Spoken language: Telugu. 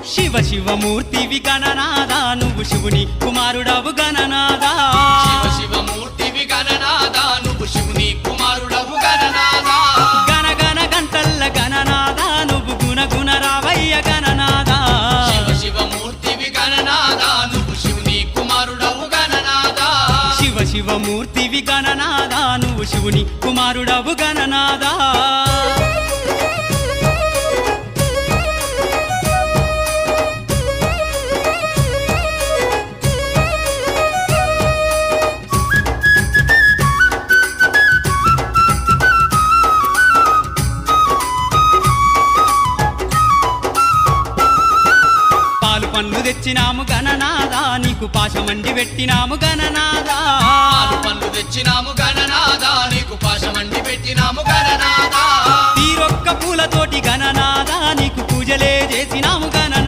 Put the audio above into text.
శివ శివమూర్తివి గణనాదా నువ్వు శివుని కుమారుడవు గణనాదా శివ శివమూర్తివి గణనాదా నువ్వు శివుని కుమారుడవు గణనాదా గణ గణ గంటల్ల గణనాదా నువ్వు గుణ గుణ రావయ్య గణనాదా శివ శివమూర్తివి గణనాదా నువ్వు శివుని కుమారుడవు గణనాదా శివ శివమూర్తివి గణనాదా నువ్వు శివుని కుమారుడవు గణనాదా పండ్లు తెచ్చినాము గణనాదా నీకు పాశమండి పెట్టినాము గణనాదా పాలు పండ్లు తెచ్చినాము గణనాదా నీకు పాశమండి పెట్టినాము గణనాదా తీరొక్క పూలతోటి గణనాదా నీకు పూజలే చేసినాము గణనాదా